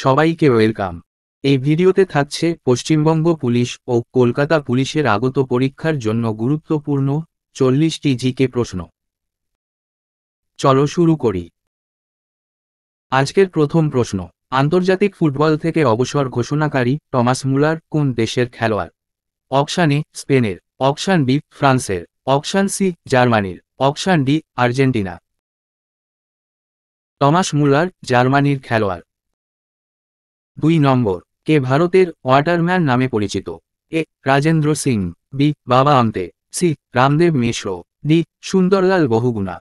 সবাইকে ওয়েলকাম। এই ভিডিওতে থাকছে পশ্চিমবঙ্গ পুলিশ ও কলকাতা পুলিশের আগত পরীক্ষার জন্য গুরুত্বপূর্ণ 40টি জিকে প্রশ্ন। চলো শুরু করি। আজকের প্রথম প্রশ্ন, আন্তর্জাতিক ফুটবল থেকে অবসর ঘোষণাকারী টমাস মুলার কোন দেশের খেলোয়াড়? অপশান এ স্পেনের, অপশান বি ফ্রান্সের, অপশান সি জার্মানির, option D Argentina. Thomas Muller জার্মানির খেলোয়াড়। 2 নম্বর, কে ভারতের ওয়াটারম্যান নামে পরিচিত? এ রাজেন্দ্র সিং, বি বাবা আমতে, সি রামদেব মিশ্র, ডি সুন্দরলাল বহুগুণা।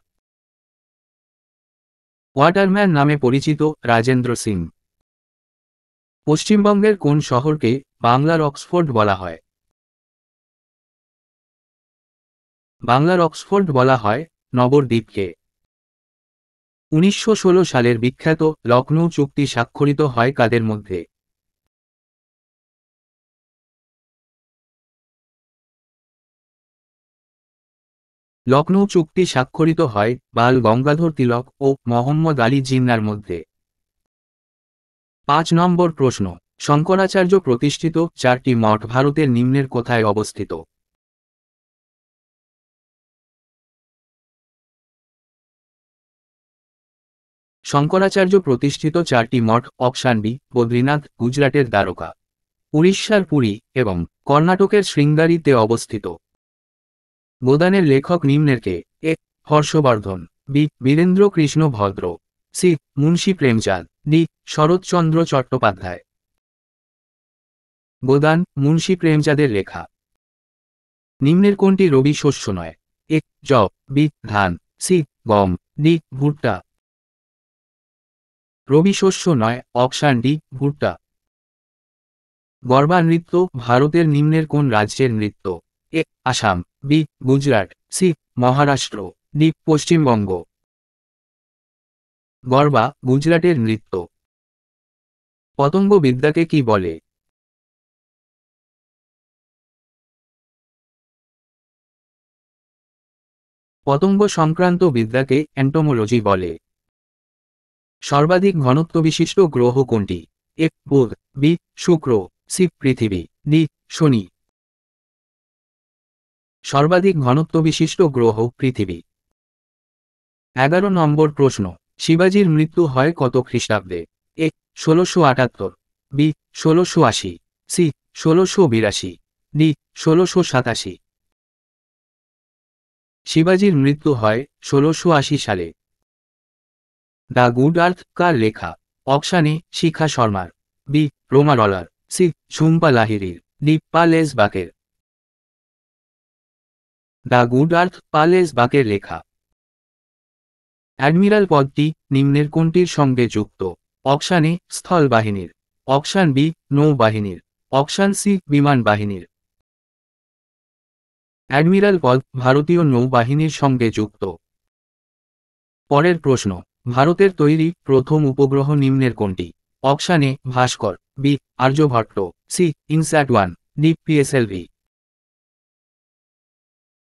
ওয়াটারম্যান নামে পরিচিত রাজেন্দ্র সিং। পশ্চিমবঙ্গের কোন শহরকে বাংলার অক্সফোর্ড বলা হয়? বাংলার অক্সফোর্ড বলা হয় নবদ্বীপকে। 1916 সালের বিখ্যাত লখনৌ চুক্তি স্বাক্ষরিত হয় কাদের মধ্যে? লখনৌ চুক্তি স্বাক্ষরিত হয় বাল গঙ্গাধর তিলক ও মোহাম্মদ আলী জিন্নার মধ্যে। 5 নম্বর প্রশ্ন, শঙ্করাচার্য প্রতিষ্ঠিত 4টি মঠ ভারতের নিম্নের কোথায় অবস্থিত? শঙ্করাচার্য প্রতিষ্ঠিত 4টি মঠ অপশান বি বদ্রীনাথ গুজরাটের দ্বারকা, উড়িষ্যার পুরী এবং কর্ণাটকের শৃঙ্গারিতে অবস্থিত। গোদানের লেখক নিম্নের কে? এ হর্ষবর্ধন, বি বীরেন্দ্র কৃষ্ণ ভদ্র, সি মুন্সী প্রেমচাঁদ, ডি শরৎচন্দ্র চট্টোপাধ্যায়। গোদান মুন্সী প্রেমচাঁদের লেখা। নিম্নের কোনটি রবি শস্য নয়? এ জব, বি ধান, সি গম, ডি ভুট্টা। রবি শস্য নয়, অপশান ডি ভুট্টা। গরবা নৃত্য ভারতের নিম্নের কোন রাজ্যের নৃত্য? A Assam, B Gujarat, C Maharashtra, D Paschimbanga. Garba গুজরাটের নৃত্য। পতঙ্গ বিদ্যাকে কি বলে? পতঙ্গ সংক্রান্ত বিদ্যাকে এন্টোমোলজি বলে। সর্বাধিক ঘনত্ব বিশিষ্ট গ্রহ কোনটি? এ বুধ, বি শুক্র, সি পৃথিবী, ডি শনি। সর্বাধিক ঘনত্ব বিশিষ্ট গ্রহ পৃথিবী। 11 নম্বর প্রশ্ন, শিবাজির মৃত্যু হয় কত খ্রিস্টাব্দে? এ 1678, বি 1680, সি 1682, ডি 1687। শিবাজির মৃত্যু হয় 1680 সালে। দ্য গুড আর্থ কার লেখা? অপশান এ শিখা শর্মার, বি রোমা রলার, সি ঝুম্পা লাহিড়ির, ডি পালেস বাকের। দ্য গুড আর্থ পালেস বাকের লেখা। অ্যাডমিরাল পদটি নিম্নের কোনটির সঙ্গে যুক্ত? অপশান এ স্থল বাহিনীর, অপশান বি নৌবাহিনীর, অপশান সি বিমান বাহিনীর। অ্যাডমিরাল পদ ভারতীয় নৌবাহিনীর সঙ্গে যুক্ত। পরের প্রশ্ন, ভারতের তৈরি প্রথম উপগ্রহ নিম্নের কোনটি? Option A Bhaskar, B Aryabhata, C INSAT one, D PSLV.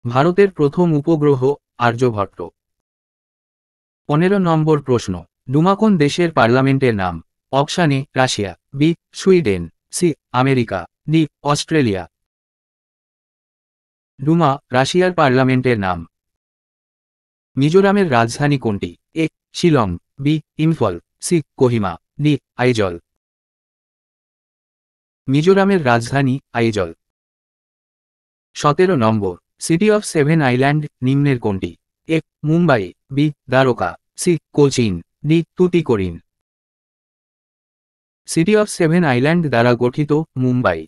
ভারতের প্রথম উপগ্রহ আর্যভট্ট। 15 নম্বর প্রশ্ন, ডুমা কোন দেশের পার্লামেন্টের নাম? Option A Russia, B Sweden, C America, D Australia. Duma রাশিয়ার পার্লামেন্টের নাম। মিজোরামের রাজধানী কোনটি? A Shillong, B Imphal, C Kohima, D Aizawl. মিজোরামের রাজধানী Aizawl. 17 number, city of 7 island নিম্নের কোনটি? A Mumbai, B Dwarka, C Cochin, D Tuticorin. City of 7 island দ্বারা গঠিত মুম্বাই।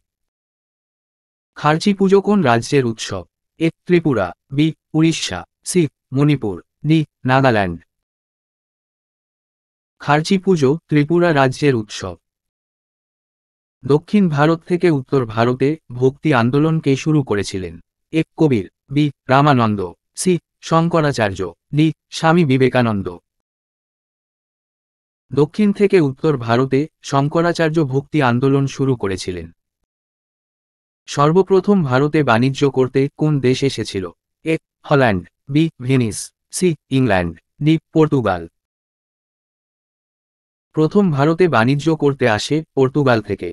খার্চি পুজো কোন রাজ্যের উৎসব? A Tripura, B Orissa, C Manipur, D Nagaland. Kharchi Puja Tripura রাজ্যের উৎসব। দক্ষিণ ভারত থেকে উত্তর ভারতে ভক্তি আন্দোলন কে শুরু করেছিলেন? A Kabir, B Ramananda, C Shankaracharya, D Swami Vivekananda. দক্ষিণ থেকে উত্তর ভারতে শঙ্করাচার্য ভক্তি আন্দোলন শুরু করেছিলেন। সর্বপ্রথম ভারতে বাণিজ্য করতে কোন দেশ এসেছিল? A Holland, B Venice, C England, D Portugal. প্রথম ভারতে বাণিজ্য করতে আসে পর্তুগাল থেকে?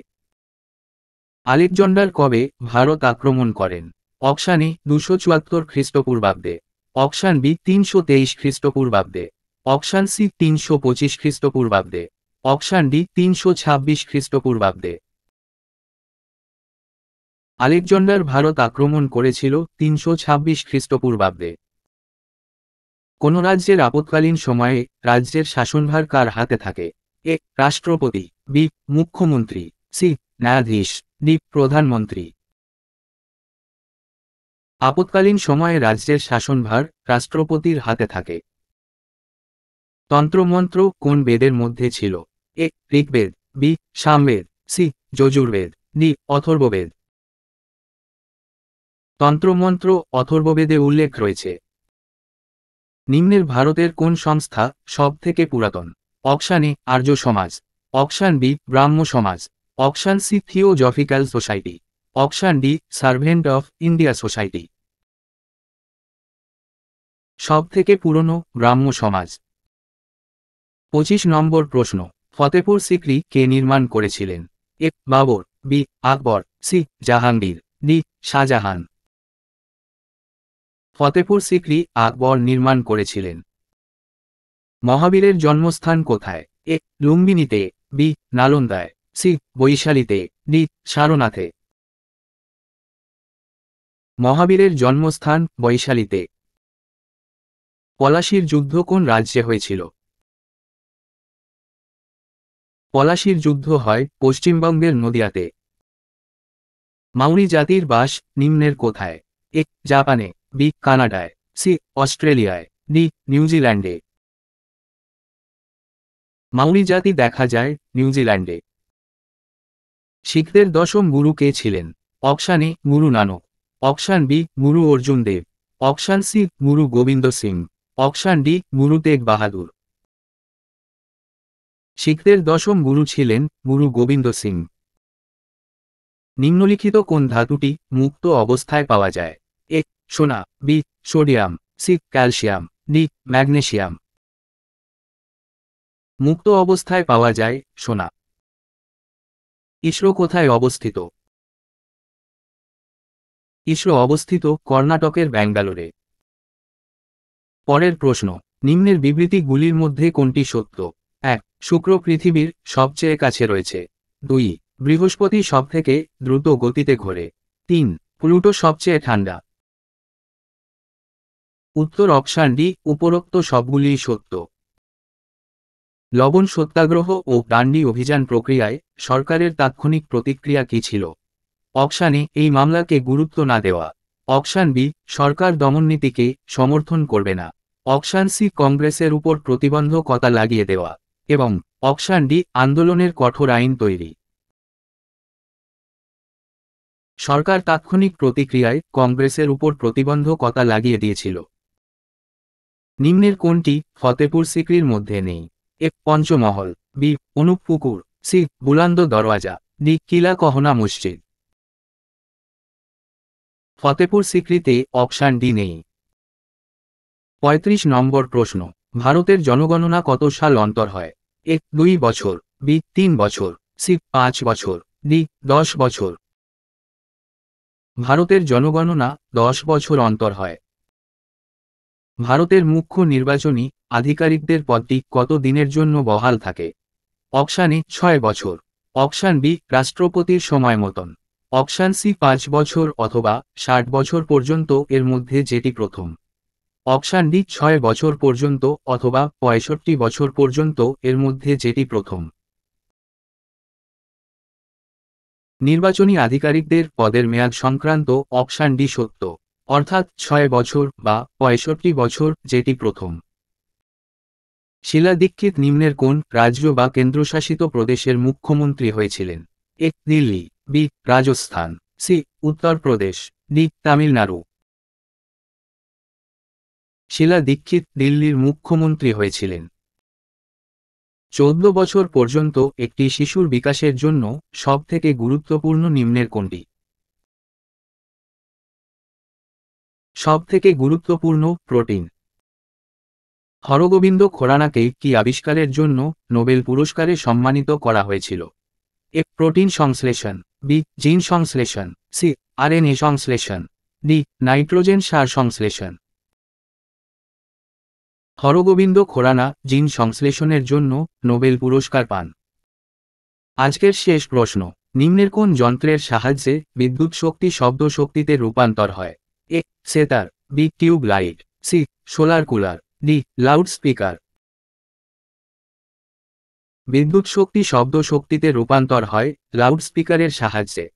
আলেকজান্ডার কবে ভারত আক্রমণ করেন? অপশান এ 274 খ্রিস্টপূর্বাব্দে, অপশান বি 323 খ্রিস্টপূর্বাব্দে, অপশান সি 325 খ্রিস্টপূর্বাব্দে, অপশান ডি 326 খ্রিস্টপূর্বাব্দে। আলেকজান্ডার ভারত আক্রমণ করেছিল 326 খ্রিস্টপূর্বাব্দে। কোন রাজ্যের আপৎকালীন সময়ে রাজ্যের শাসনভার কার হাতে থাকে? এ রাষ্ট্রপতি, বি মুখ্যমন্ত্রী, সি ন্যায়াধীশ, ডি প্রধানমন্ত্রী। আপৎকালীন সময়ে রাজ্যের শাসনভার রাষ্ট্রপতির হাতে থাকে। তন্ত্রমন্ত্র কোন বেদের মধ্যে ছিল? A Rigveda, B Samaveda, C Yajurveda, D Atharvaveda. তন্ত্রমন্ত্র অথর্ববেদে উল্লেখ রয়েছে। নিম্নের ভারতের কোন সংস্থা সব থেকে পুরাতন? অপশান এ আর্য সমাজ, option B Brahmo Samaj, option C theosophical society, option D servant of India society. সব থেকে পুরনো ব্রাহ্ম সমাজ। 25 নম্বর প্রশ্ন, ফতেপুর সিক্রি কে নির্মাণ করেছিলেন? এ বাবর, বি আকবর, সি জাহাঙ্গীর, ডি শাহজাহান। ফতেপুর সিক্রি আকবর নির্মাণ করেছিলেন। মহাবীরের জন্মস্থান কোথায়? এ লুম্বিনীতে, বি নালন্দায়, সি বৈশালীতে, ডি সারনাথে। মহাবীরের জন্মস্থান বৈশালীতে। পলাশীর যুদ্ধ কোন রাজ্যে হয়েছিল? পলাশীর যুদ্ধ হয় পশ্চিমবঙ্গের নদিয়াতে। মাউরি জাতির বাস নিম্নের কোথায়? এ জাপানে, বি কানাডায়, সি অস্ট্রেলিয়ায়, ডি নিউজিল্যান্ডে। মাউরি জাতি দেখা যায় নিউজিল্যান্ডে। শিখদের দশম গুরু কে ছিলেন? Option A Guru Nanak, option B Guru Arjun Dev, option C Guru Gobind Singh, option D Guru Tegh বাহাদুর। শিখদের দশম গুরু ছিলেন গুরু গোবিন্দ সিং। নিম্নলিখিত কোন ধাতুটি মুক্ত অবস্থায় পাওয়া যায়? এ সোনা, B sodium, C calcium, D magnesium. মুক্ত অবস্থায় পাওয়া যায় সোনা। ইসরো কোথায় অবস্থিত? ইসরো অবস্থিত কর্ণাটকের ব্যাঙ্গালোরে। পরের প্রশ্ন, নিম্নের বিবৃতিগুলির মধ্যে কোনটি সত্য? 1. শুক্র পৃথিবীর সবচেয়ে কাছে রয়েছে। 2. বৃহস্পতি সবথেকে দ্রুত গতিতে ঘোরে। 3. প্লুটো সবচেয়ে ঠান্ডা। উত্তর অপশান ডি উপরোক্ত সবগুলিই সত্য। লবণ সত্যাগ্রহ ও ডান্ডি অভিযান প্রক্রিয়ায় সরকারের তাৎক্ষণিক প্রতিক্রিয়া কী ছিল? অপশান এ এই মামলাকে গুরুত্ব না দেওয়া, অপশান বি সরকার দমননীতিকে সমর্থন করবে না, অপশান সি কংগ্রেসের উপর প্রতিবন্ধকতা লাগিয়ে দেওয়া, এবং অপশান ডি আন্দোলনের কঠোর আইন তৈরি। সরকার তাৎক্ষণিক প্রতিক্রিয়ায় কংগ্রেসের উপর প্রতিবন্ধকতা লাগিয়ে দিয়েছিল। নিম্নের কোনটি ফতেপুর সিক্রির মধ্যে নেই? এ পঞ্চমহল, বি অনুপ পুকুর, সি বুলান্দ দরওয়াজা, ডি কিলা কহনা মসজিদ। ফতেপুর সিক্রিতে অপশান ডি নেই। 35 নম্বর প্রশ্ন, ভারতের জনগণনা কত সাল অন্তর হয়? এ 2 বছর, বি 3 বছর, সি 5 বছর, ডি 10 বছর। ভারতের জনগণনা 10 বছর অন্তর হয়। ভারতের মুখ্য নির্বাচনী আধিকারিকদের পদটি কত দিনের জন্য বহাল থাকে? অপশান এ 6 বছর, অপশান বি রাষ্ট্রপতির সময় মতন, অপশান সি 5 বছর অথবা 60 বছর পর্যন্ত এর মধ্যে যেটি প্রথম, অপশান ডি 6 বছর পর্যন্ত অথবা 65 বছর পর্যন্ত এর মধ্যে যেটি প্রথম। নির্বাচনী আধিকারিকদের পদের মেয়াদ সংক্রান্ত অপশান ডি সত্য, অর্থাৎ 6 বছর বা 65 বছর যেটি প্রথম। শীলা দীক্ষিত নিম্নের কোন রাজ্য বা কেন্দ্রশাসিত প্রদেশের মুখ্যমন্ত্রী হয়েছিলেন? A Delhi, B Rajasthan, C Uttar Pradesh, D Tamil Nadu. Sheila Dikshit দিল্লির মুখ্যমন্ত্রী হয়েছিলেন। 14 বছর পর্যন্ত একটি শিশুর বিকাশের জন্য সবথেকে গুরুত্বপূর্ণ নিম্নের কোনটি? সবথেকে গুরুত্বপূর্ণ প্রোটিন। হরগোবিন্দ খোরানাকে কি আবিষ্কারের জন্য নোবেল পুরস্কারে সম্মানিত করা হয়েছিল? এ. প্রোটিন সংশ্লেষণ, বি. জিন সংশ্লেষণ, সি. আরএনএ সংশ্লেষণ, ডি. নাইট্রোজেন সার সংশ্লেষণ। হরগোবিন্দ খোরানা জিন সংশ্লেষণের জন্য নোবেল পুরস্কার পান। আজকের শেষ প্রশ্ন, নিম্নের কোন যন্ত্রের সাহায্যে বিদ্যুৎ শক্তি শব্দ শক্তিতে রূপান্তর হয়? A. Sitar, B. Tube light, C. Solar cooler, D. Loudspeaker. বিদ্যুৎ শক্তি শব্দ শক্তিতে রূপান্তর হয় লাউড স্পিকারের সাহায্যে।